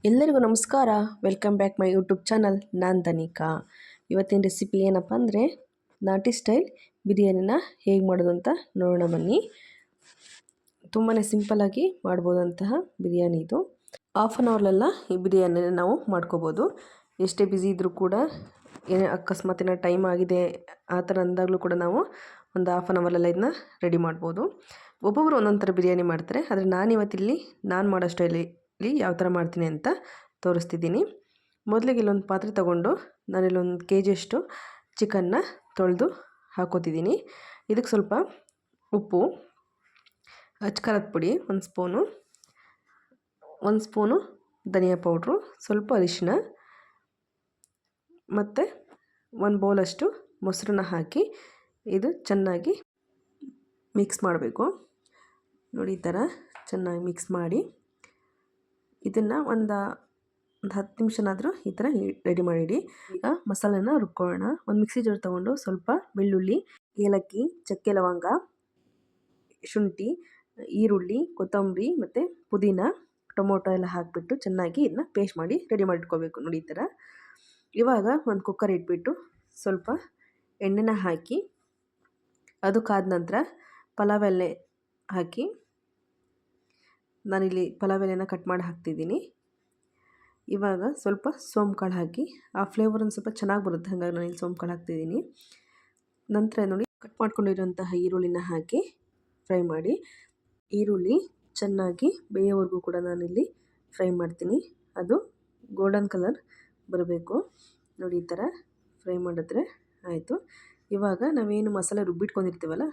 ಎಲ್ಲರಿಗೂ ನಮಸ್ಕಾರ. Welcome back my YouTube channel. ನಾನು ಧನಿಕಾ. ಇವತ್ತಿನ ರೆಸಿಪಿ ಏನಪ್ಪ ಅಂದರೆ ನಾಟಿ ಸ್ಟೈಲ್ ಬಿರಿಯಾನಿನ ಹೇಗೆ ಮಾಡೋದು ಅಂತ ನೋಡೋಣ ಬನ್ನಿ. ತುಂಬಾ ಸಿಂಪಲ್ಲಾಗಿ ಮಾಡ್ಬೋದಂತಹ ಬಿರಿಯಾನಿ ಇದು. ಹಾಫ್ ಆನ್ ಅವರ್ಲೆಲ್ಲ ಈ ಬಿರಿಯಾನಿನ ನಾವು ಮಾಡ್ಕೋಬೋದು. ಎಷ್ಟೇ ಬ್ಯುಸಿ ಇದ್ದರೂ ಕೂಡ ಏನೇ ಅಕಸ್ಮಾತ್ ಏನೋ ಟೈಮ್ ಆಗಿದೆ ಆ ಥರ ಅಂದಾಗಲೂ ಕೂಡ ನಾವು ಒಂದು ಹಾಫ್ ಆನ್ ಅವರ್ಲೆಲ್ಲ ಇದನ್ನ ರೆಡಿ ಮಾಡ್ಬೋದು. ಒಬ್ಬೊಬ್ಬರು ಒಂದೊಂದು ಥರ ಬಿರಿಯಾನಿ ಮಾಡ್ತಾರೆ. ಆದರೆ ನಾನಿವತ್ತಿಲ್ಲಿ ನಾನು ಮಾಡೋ ಸ್ಟೈಲಿ ಯಾವ ಥರ ಮಾಡ್ತೀನಿ ಅಂತ ತೋರಿಸ್ತಿದ್ದೀನಿ. ಮೊದಲಿಗೆ ಇಲ್ಲೊಂದು ಪಾತ್ರೆ ತೊಗೊಂಡು ನಾನಿಲ್ಲೊಂದು kg ಚಿಕನ್ನ ತೊಳೆದು ಹಾಕೋತಿದ್ದೀನಿ. ಇದಕ್ಕೆ ಸ್ವಲ್ಪ ಉಪ್ಪು, ಅಚ್ಕಾರದ ಪುಡಿ 1 ಸ್ಪೂನು, 1 ಸ್ಪೂನು ಧನಿಯಾ ಪೌಡ್ರು, ಸ್ವಲ್ಪ ಅರಿಶಿನ ಮತ್ತು 1 ಬೌಲಷ್ಟು ಮೊಸರನ್ನ ಹಾಕಿ ಇದು ಚೆನ್ನಾಗಿ ಮಿಕ್ಸ್ ಮಾಡಬೇಕು. ನೋಡಿ ಈ ಥರ ಚೆನ್ನಾಗಿ ಮಿಕ್ಸ್ ಮಾಡಿ ಇದನ್ನು ಒಂದು 10 ನಿಮಿಷನಾದರೂ ಈ ಥರ ರೆಡಿ ಮಾಡಿಡಿ. ಈಗ ಮಸಾಲೆನ ರುಬ್ಕೊಳ್ಳೋಣ. ಒಂದು ಮಿಕ್ಸಿ ಜಾರ್ ತೊಗೊಂಡು ಸ್ವಲ್ಪ ಬೆಳ್ಳುಳ್ಳಿ, ಏಲಕ್ಕಿ, ಚಕ್ಕೆ ಲವಂಗ, ಶುಂಠಿ, ಈರುಳ್ಳಿ, ಕೊತ್ತಂಬರಿ ಮತ್ತು ಪುದೀನ, ಟೊಮೊಟೊ ಎಲ್ಲ ಹಾಕಿಬಿಟ್ಟು ಚೆನ್ನಾಗಿ ಇದನ್ನ ಪೇಸ್ಟ್ ಮಾಡಿ ರೆಡಿ ಮಾಡಿಟ್ಕೋಬೇಕು. ನೋಡಿ ಈ ಥರ. ಇವಾಗ ಒಂದು ಕುಕ್ಕರ್ ಇಟ್ಬಿಟ್ಟು ಸ್ವಲ್ಪ ಎಣ್ಣೆನ ಹಾಕಿ ಅದು ಕಾದ ನಂತರ ಪಲಾವ್ ಎಲೆ ಹಾಕಿ ನಾನಿಲ್ಲಿ ಪಲಾವ್ ಎಲೆನ ಕಟ್ ಮಾಡಿ ಹಾಕ್ತಿದ್ದೀನಿ. ಇವಾಗ ಸ್ವಲ್ಪ ಸೋಂಪು ಕಾಳು ಹಾಕಿ ಆ ಫ್ಲೇವರ್ ಒಂದು ಸ್ವಲ್ಪ ಚೆನ್ನಾಗಿ ಬರುತ್ತೆ, ಹಾಗಾಗಿ ನಾನಿಲ್ಲಿ ಸೋಂಪು ಕಾಳು ಹಾಕ್ತಿದ್ದೀನಿ. ನಂತರ ನೋಡಿ ಕಟ್ ಮಾಡ್ಕೊಂಡಿರೋಂತಹ ಈರುಳ್ಳಿನ ಹಾಕಿ ಫ್ರೈ ಮಾಡಿ. ಈರುಳ್ಳಿ ಚೆನ್ನಾಗಿ ಬೇಯೋವರೆಗೂ ಕೂಡ ನಾನಿಲ್ಲಿ ಫ್ರೈ ಮಾಡ್ತೀನಿ. ಅದು ಗೋಲ್ಡನ್ ಕಲರ್ ಬರಬೇಕು. ನೋಡಿ ಈ ಥರ ಫ್ರೈ ಮಾಡಿದ್ರೆ ಆಯಿತು. ಇವಾಗ ನಾವೇನು ಮಸಾಲೆ ರುಬ್ಬಿಟ್ಕೊಂಡಿರ್ತೀವಲ್ಲ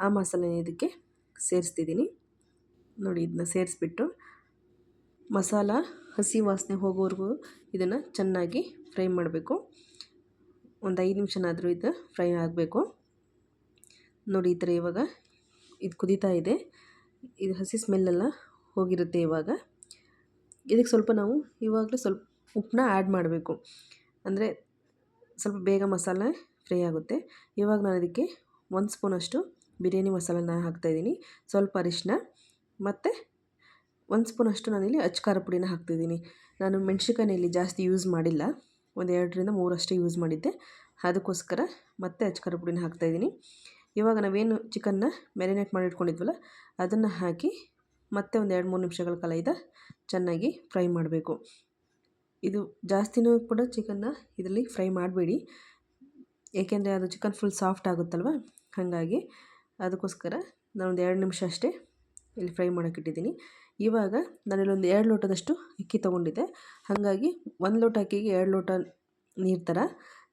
ಆ ಮಸಾಲೆನ ಇದಕ್ಕೆ ಸೇರಿಸ್ತಿದ್ದೀನಿ. ನೋಡಿ ಇದನ್ನ ಸೇರಿಸ್ಬಿಟ್ಟು ಮಸಾಲ ಹಸಿ ವಾಸನೆ ಹೋಗೋವರೆಗೂ ಇದನ್ನು ಚೆನ್ನಾಗಿ ಫ್ರೈ ಮಾಡಬೇಕು. ಒಂದು 5 ನಿಮಿಷನಾದರೂ ಇದು ಫ್ರೈ ಆಗಬೇಕು. ನೋಡಿ ಈ ಥರ ಇವಾಗ ಇದು ಕುದೀತಾ ಇದೆ. ಇದು ಹಸಿ ಸ್ಮೆಲ್ಲೆಲ್ಲ ಹೋಗಿರುತ್ತೆ. ಇವಾಗ ಇದಕ್ಕೆ ಸ್ವಲ್ಪ ನಾವು ಇವಾಗಲೂ ಸ್ವಲ್ಪ ಉಪ್ಪನ್ನ ಆ್ಯಡ್ ಮಾಡಬೇಕು, ಅಂದರೆ ಸ್ವಲ್ಪ ಬೇಗ ಮಸಾಲೆ ಫ್ರೈ ಆಗುತ್ತೆ. ಇವಾಗ ನಾನು ಇದಕ್ಕೆ 1 ಸ್ಪೂನಷ್ಟು ಬಿರಿಯಾನಿ ಮಸಾಲೆನ ಹಾಕ್ತಾಯಿದ್ದೀನಿ. ಸ್ವಲ್ಪ ಅರಿಶಿನ ಮತ್ತು 1 ಸ್ಪೂನಷ್ಟು ನಾನಿಲ್ಲಿ ಅಚ್ಕಾರ ಪುಡಿನ ಹಾಕ್ತಿದ್ದೀನಿ. ನಾನು ಮೆಣಸಿನ್ಕಾಯಿನ ಇಲ್ಲಿ ಜಾಸ್ತಿ ಯೂಸ್ ಮಾಡಿಲ್ಲ, ಒಂದು 2 ರಿಂದ 3 ಅಷ್ಟೇ ಯೂಸ್ ಮಾಡಿದ್ದೆ. ಅದಕ್ಕೋಸ್ಕರ ಮತ್ತೆ ಅಚ್ಕಾರ ಪುಡಿನ ಹಾಕ್ತಾಯಿದ್ದೀನಿ. ಇವಾಗ ನಾವೇನು ಚಿಕನ್ನ ಮ್ಯಾರಿನೇಟ್ ಮಾಡಿ ಇಟ್ಕೊಂಡಿದ್ವಲ್ಲ ಅದನ್ನು ಹಾಕಿ ಮತ್ತೆ ಒಂದು 2-3 ನಿಮಿಷಗಳ ಕಾಲ ಚೆನ್ನಾಗಿ ಫ್ರೈ ಮಾಡಬೇಕು. ಇದು ಜಾಸ್ತಿನೂ ಕೂಡ ಚಿಕನ್ನ ಇದರಲ್ಲಿ ಫ್ರೈ ಮಾಡಬೇಡಿ, ಏಕೆಂದರೆ ಅದು ಚಿಕನ್ ಫುಲ್ ಸಾಫ್ಟ್ ಆಗುತ್ತಲ್ವ, ಹಾಗಾಗಿ ಅದಕ್ಕೋಸ್ಕರ ನಾನೊಂದು 2 ನಿಮಿಷ ಅಷ್ಟೇ ಇಲ್ಲಿ ಫ್ರೈ ಮಾಡೋಕ್ಕಿಟ್ಟಿದ್ದೀನಿ. ಇವಾಗ ನಾನಿಲ್ಲೊಂದು 2 ಲೋಟದಷ್ಟು ಅಕ್ಕಿ ತೊಗೊಂಡಿದ್ದೆ, ಹಾಗಾಗಿ 1 ಲೋಟ ಅಕ್ಕಿಗೆ 2 ಲೋಟ ನೀರು ಥರ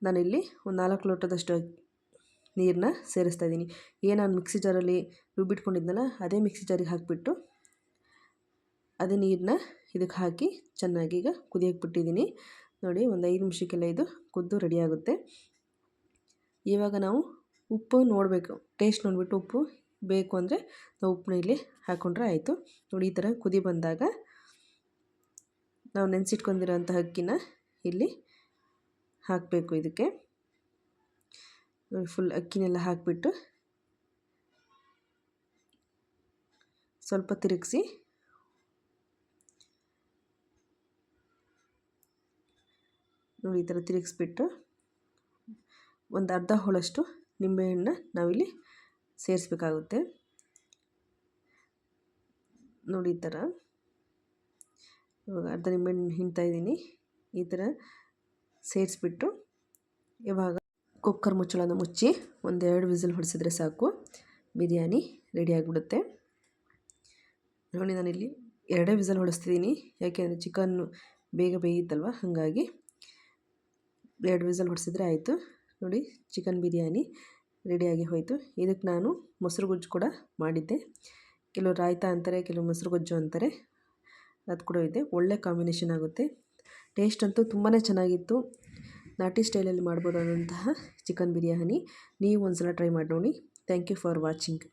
ನಾನಿಲ್ಲಿ ಒಂದು 4 ಲೋಟದಷ್ಟು ನೀರನ್ನ ಸೇರಿಸ್ತಾ ಇದ್ದೀನಿ. ನಾನು ಮಿಕ್ಸಿ ಜಾರಲ್ಲಿ ರುಬ್ಬಿಟ್ಕೊಂಡಿದ್ನಲ್ಲ ಅದೇ ಮಿಕ್ಸಿ ಜಾರಿಗೆ ಹಾಕಿಬಿಟ್ಟು ಅದೇ ನೀರನ್ನ ಇದಕ್ಕೆ ಹಾಕಿ ಚೆನ್ನಾಗಿ ಈಗ ಕುದಿಯೋಕ್ಕೆ ಬಿಟ್ಟಿದ್ದೀನಿ. ನೋಡಿ ಒಂದು 5 ನಿಮಿಷಕ್ಕೆಲ್ಲ ಇದು ಕುದ್ದು ರೆಡಿಯಾಗುತ್ತೆ. ಇವಾಗ ನಾವು ಉಪ್ಪು ನೋಡಬೇಕು, ಟೇಸ್ಟ್ ನೋಡಿಬಿಟ್ಟು ಉಪ್ಪು ಬೇಕು ಅಂದರೆ ನಾವು ಉಪ್ಪನ್ನ ಇಲ್ಲಿ ಹಾಕ್ಕೊಂಡ್ರೆ ಆಯಿತು. ನೋಡಿ ಈ ಥರ ಕುದಿ ಬಂದಾಗ ನಾವು ನೆನೆಸಿಟ್ಕೊಂಡಿರೋಂಥ ಅಕ್ಕಿನ ಇಲ್ಲಿ ಹಾಕಬೇಕು. ಇದಕ್ಕೆ ನೋಡಿ ಫುಲ್ ಅಕ್ಕಿನೆಲ್ಲ ಹಾಕಿಬಿಟ್ಟು ಸ್ವಲ್ಪ ತಿರುಗಿಸಿ ನೋಡಿ ಈ ಥರ ತಿರುಗಿಸ್ಬಿಟ್ಟು ಒಂದು ಅರ್ಧ ಹೋಳಷ್ಟು ನಿಂಬೆಹಣ್ಣು ನಾವಿಲ್ಲಿ ಸೇರಿಸ್ಬೇಕಾಗುತ್ತೆ. ನೋಡಿ ಈ ಥರ ಇವಾಗ ಅರ್ಧ ನಿಂಬೆಹಣ್ಣು ಹಿಂಡ್ತಾಯಿದ್ದೀನಿ. ಈ ಥರ ಸೇರಿಸ್ಬಿಟ್ಟು ಇವಾಗ ಕುಕ್ಕರ್ ಮುಚ್ಚಳನ ಮುಚ್ಚಿ ಒಂದು 2 ವಿಸಿಲ್ ಹೊಡೆಸಿದ್ರೆ ಸಾಕು, ಬಿರಿಯಾನಿ ರೆಡಿ ಆಗಿಬಿಡುತ್ತೆ. ನೋಡಿ ನಾನಿಲ್ಲಿ 2 ವಿಸಿಲ್ ಹೊಡೆಸ್ತಿದ್ದೀನಿ, ಯಾಕೆಂದರೆ ಚಿಕನ್ನು ಬೇಗ ಬೇಯುತ್ತಲ್ವ, ಹಾಗಾಗಿ 2 ವಿಸಿಲ್ ಹೊಡೆಸಿದ್ರೆ ಆಯಿತು. ನೋಡಿ ಚಿಕನ್ ಬಿರಿಯಾನಿ ರೆಡಿಯಾಗಿ ಹೋಯಿತು. ಇದಕ್ಕೆ ನಾನು ಮೊಸರು ಗೊಜ್ಜು ಕೂಡ ಮಾಡಿದ್ದೆ. ಕೆಲವು ರಾಯ್ತಾ ಅಂತಾರೆ, ಕೆಲವು ಮೊಸರು ಗೊಜ್ಜು ಅಂತಾರೆ, ಅದು ಕೂಡ ಇದೆ. ಒಳ್ಳೆ ಕಾಂಬಿನೇಷನ್ ಆಗುತ್ತೆ. ಟೇಸ್ಟ್ ಅಂತೂ ತುಂಬಾ ಚೆನ್ನಾಗಿತ್ತು. ನಾಟಿ ಸ್ಟೈಲಲ್ಲಿ ಮಾಡ್ಬೋದಾದಂತಹ ಚಿಕನ್ ಬಿರಿಯಾನಿ ನೀವು ಒಂದ್ಸಲ ಟ್ರೈ ಮಾಡಿ ನೋಡಿ. Thank you for watching.